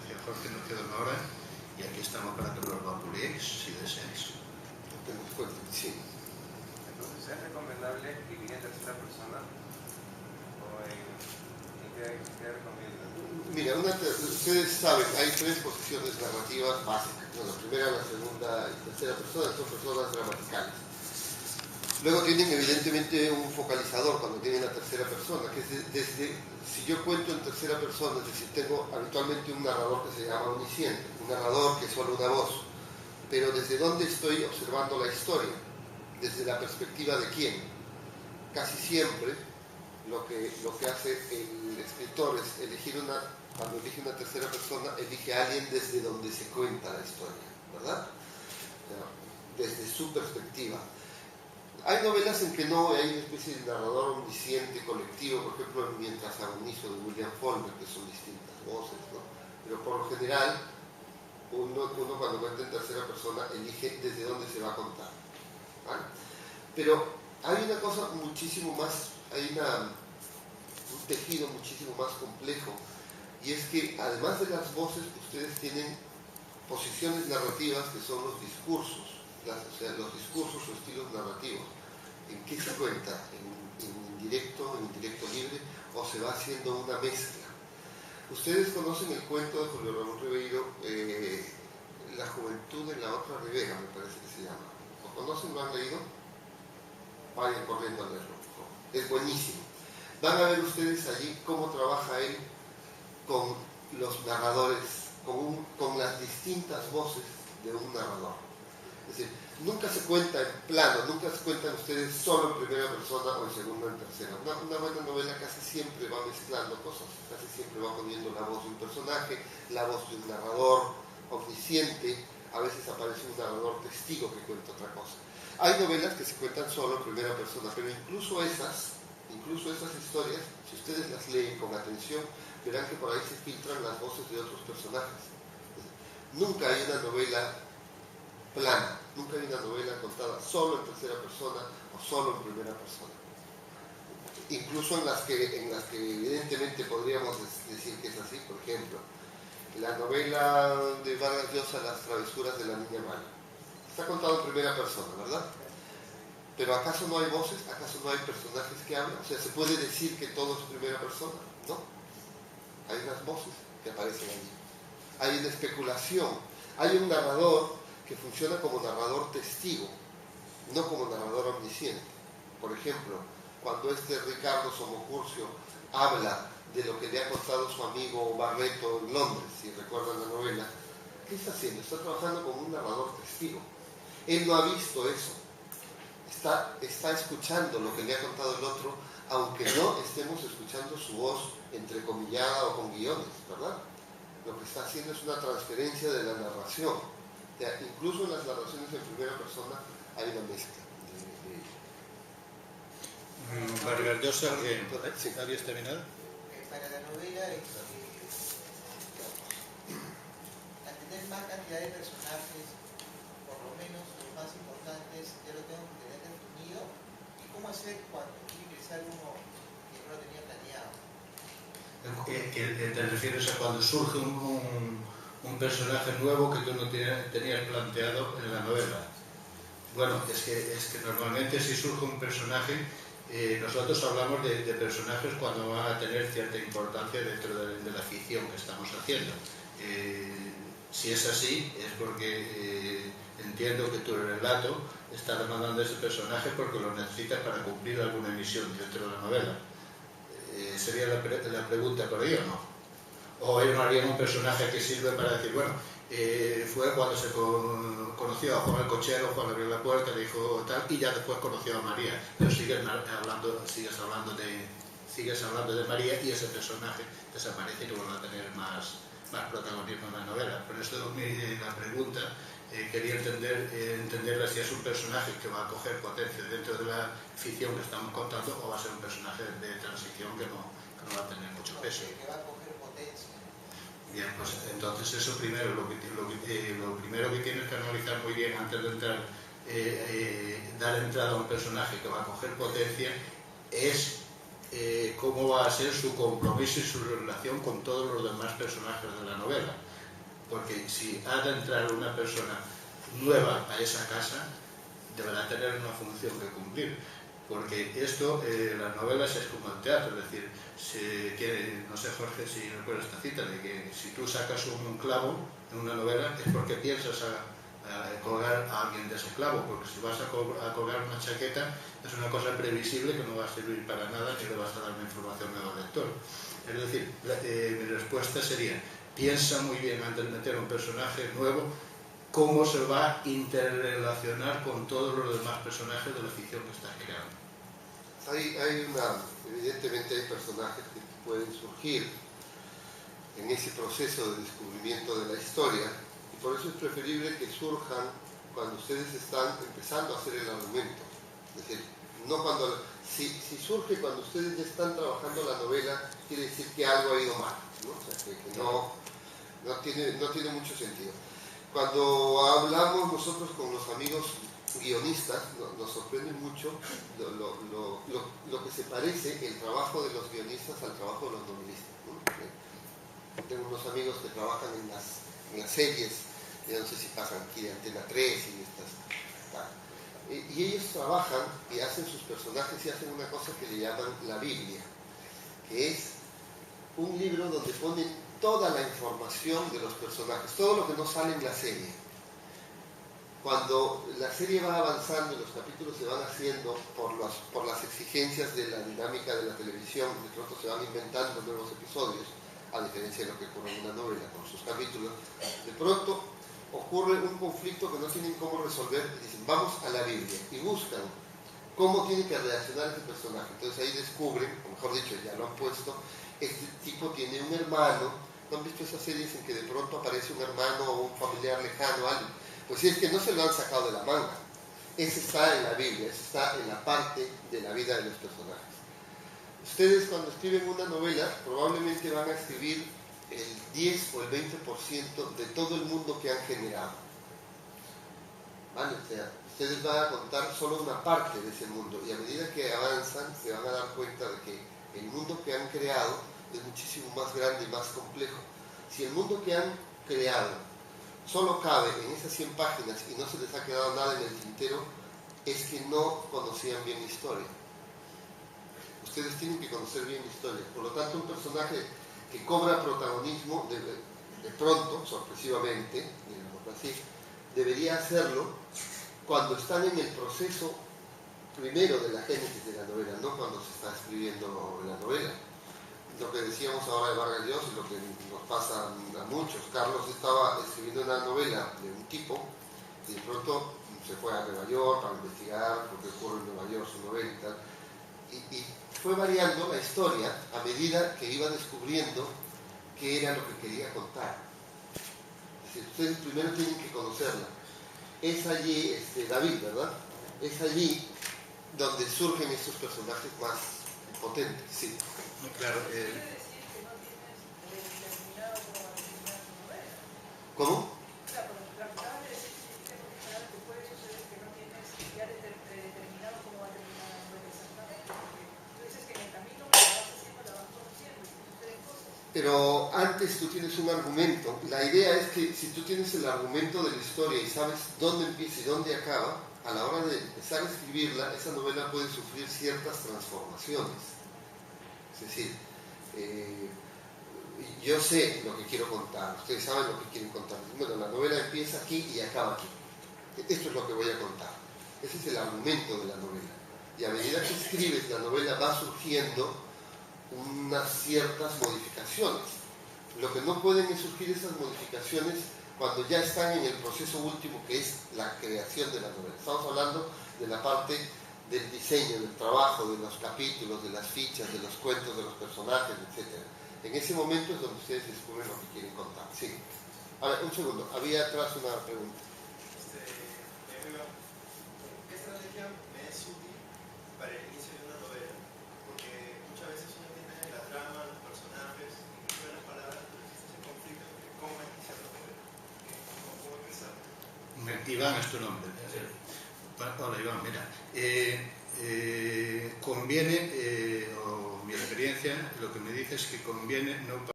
decía Jorge, nos queda una hora y aquí estamos para que nos vapuleéis si deseáis. Sí. Entonces, ¿es recomendable escribir en tercera persona? ¿O en qué recomiendas? Mira, ustedes saben, hay tres posiciones narrativas básicas, ¿no? La primera, la segunda y tercera persona son personas gramaticales. Luego tienen evidentemente un focalizador cuando tienen la tercera persona, que es si yo cuento en tercera persona, es decir, tengo habitualmente un narrador que se llama omnisciente, un narrador que es solo una voz, pero ¿desde dónde estoy observando la historia? ¿Desde la perspectiva de quién? Casi siempre lo que hace el escritor es cuando elige una tercera persona, elige a alguien desde donde se cuenta la historia, ¿verdad? Desde su perspectiva. Hay novelas en que no, hay una especie de narrador omnisciente colectivo, por ejemplo, en Mientras agonizo de William Faulkner, que son distintas voces, ¿no? Pero por lo general, uno cuando cuenta en tercera persona elige desde dónde se va a contar, ¿vale? Pero hay una cosa muchísimo más, un tejido muchísimo más complejo, y es que además de las voces, ustedes tienen posiciones narrativas que son los discursos, o sea, los discursos o estilos narrativos. ¿En qué se cuenta? ¿En indirecto libre, o se va haciendo una mezcla? Ustedes conocen el cuento de Julio Ramón Ribeiro, La juventud en la otra ribera, me parece que se llama. ¿Lo conocen? ¿Lo han leído? Vayan corriendo a leerlo. Es buenísimo. Van a ver ustedes allí cómo trabaja él con los narradores, con las distintas voces de un narrador. Es decir, nunca se cuenta en plano, nunca se cuentan ustedes solo en primera persona o en segunda o en tercera. Una buena novela casi siempre va mezclando cosas, casi siempre va poniendo la voz de un personaje, la voz de un narrador omnisciente, a veces aparece un narrador testigo que cuenta otra cosa. Hay novelas que se cuentan solo en primera persona, pero incluso esas historias, si ustedes las leen con atención, verán que por ahí se filtran las voces de otros personajes. Nunca hay una novela plana, nunca hay una novela contada solo en tercera persona o solo en primera persona. Incluso en las que evidentemente podríamos decir que es así, por ejemplo, la novela de Vargas Llosa, Las travesuras de la niña mala. Está contado en primera persona, ¿verdad? Pero ¿acaso no hay voces? ¿Acaso no hay personajes que hablan? O sea, ¿se puede decir que todo es primera persona? No. Hay unas voces que aparecen allí. Hay una especulación. Hay un narrador que funciona como narrador testigo, no como narrador omnisciente. Por ejemplo, cuando Ricardo Somocurcio habla de lo que le ha contado su amigo Barreto en Londres, si recuerdan la novela, ¿qué está haciendo? Está trabajando como un narrador testigo. Él no ha visto eso. Está escuchando lo que le ha contado el otro, aunque no estemos escuchando su voz entrecomillada o con guiones, ¿verdad? Lo que está haciendo es una transferencia de la narración. O sea, incluso en las narraciones en primera persona hay una mezcla. Vargas Llosa, ¿habías terminado? Para la novela, al tener más cantidad de personajes, por lo menos los más importantes, ya lo tengo que tener definido. ¿Y cómo hacer cuando quiere ingresar uno que no lo tenía planeado? ¿Te refieres a cuando surge un personaje nuevo que tú no tenías planteado en la novela? Bueno, es que normalmente si surge un personaje, nosotros hablamos de personajes cuando van a tener cierta importancia dentro de la ficción que estamos haciendo. Si es así, es porque entiendo que tu relato está demandando ese personaje porque lo necesitas para cumplir alguna misión dentro de la novela. ¿Sería la pregunta por ahí o no? ¿O haría un personaje que sirve para decir, bueno, fue cuando se conoció a Juan el cochero, Juan abrió la puerta, le dijo tal, y ya después conoció a María, pero sigues hablando de María y ese personaje desaparece y no vuelve a tener más protagonismo en la novela? Por eso la pregunta quería entenderla si es un personaje que va a coger potencia dentro de la ficción que estamos contando o va a ser un personaje de transición que no va a tener mucho peso. Que va a coger potencia. Bien, pues entonces eso primero, lo primero que tienes que analizar muy bien antes de dar entrada a un personaje que va a coger potencia es cómo va a ser su compromiso y su relación con todos los demás personajes de la novela. porque si ha de entrar una persona nueva a esa casa, deberá tener una función que cumplir, porque esto, las novelas es como el teatro, es decir, no sé, Jorge, si recuerdas esta cita, de que si tú sacas un clavo en una novela es porque piensas a colgar a alguien de ese clavo, porque si vas a colgar una chaqueta es una cosa previsible que no va a servir para nada ni le vas a dar una información al lector. Es decir, mi respuesta sería, piensa muy bien antes de meter un personaje nuevo cómo se va a interrelacionar con todos los demás personajes de la ficción que estás creando. Evidentemente hay personajes que pueden surgir en ese proceso de descubrimiento de la historia, y por eso es preferible que surjan cuando ustedes están empezando a hacer el argumento. Es decir, no cuando, si surge cuando ustedes ya están trabajando la novela, quiere decir que algo ha ido mal, ¿no? O sea, que no tiene mucho sentido. Cuando hablamos nosotros con los amigos guionistas, nos sorprende mucho lo que se parece el trabajo de los guionistas al trabajo de los novelistas, ¿no? Tengo unos amigos que trabajan en las series, no sé si pasan aquí de Antena 3 y estas, y ellos trabajan y hacen sus personajes y hacen una cosa que le llaman la Biblia, que es un libro donde ponen toda la información de los personajes, todo lo que no sale en la serie. Cuando la serie va avanzando y los capítulos se van haciendo por las exigencias de la dinámica de la televisión, de pronto se van inventando nuevos episodios, a diferencia de lo que ocurre en una novela con sus capítulos, de pronto ocurre un conflicto que no tienen cómo resolver y dicen, vamos a la Biblia, y buscan cómo tiene que reaccionar ese personaje. Entonces ahí descubren, o mejor dicho, ya lo han puesto, este tipo tiene un hermano. ¿No han visto esas series en que de pronto aparece un hermano o un familiar lejano, alguien? Pues si es que no se lo han sacado de la manga. Ese está en la Biblia, ese está en la parte de la vida de los personajes. Ustedes cuando escriben una novela probablemente van a escribir el 10 o el 20% de todo el mundo que han generado. ¿Vale? O sea, ustedes van a contar solo una parte de ese mundo y a medida que avanzan se van a dar cuenta de que el mundo que han creado es muchísimo más grande y más complejo. Si el mundo que han creado solo cabe en esas 100 páginas y no se les ha quedado nada en el tintero, es que no conocían bien la historia. Ustedes tienen que conocer bien la historia. Por lo tanto, un personaje que cobra protagonismo de pronto, sorpresivamente, digámoslo así, debería hacerlo cuando están en el proceso primero de la génesis de la novela, no cuando se está escribiendo la novela. Lo que decíamos ahora de Vargas Llosa y lo que nos pasa a muchos. Carlos estaba escribiendo una novela de un tipo y de pronto se fue a Nueva York para investigar por qué ocurre en Nueva York su novela y tal. Y fue variando la historia a medida que iba descubriendo qué era lo que quería contar. Es decir, ustedes primero tienen que conocerla. Es allí, David, ¿verdad? Es allí donde surgen estos personajes más potentes, sí. Claro. ¿Cómo? Pero antes tú tienes un argumento. La idea es que si tú tienes el argumento de la historia y sabes dónde empieza y dónde acaba, a la hora de empezar a escribirla, esa novela puede sufrir ciertas transformaciones. Es decir, yo sé lo que quiero contar, ustedes saben lo que quieren contar. Bueno, la novela empieza aquí y acaba aquí. Esto es lo que voy a contar. Ese es el argumento de la novela. Y a medida que escribes, la novela va surgiendo unas ciertas modificaciones. Lo que no pueden es surgir esas modificaciones cuando ya están en el proceso último, que es la creación de la novela. Estamos hablando de la parte del diseño, del trabajo, de los capítulos, de las fichas, de los cuentos, de los personajes, etc. En ese momento es donde ustedes descubren lo que quieren contar. Sí. A ver, un segundo. Había atrás una pregunta. ¿Qué estrategia me es útil para el inicio de una novela? Porque muchas veces uno tiene la trama, los personajes, incluso las palabras, pero existe ese conflicto entre cómo iniciar la novela, cómo empezar. Iván es tu nombre. Hola Iván, mira. Conviene, o mi experiencia, lo que me dice es que conviene no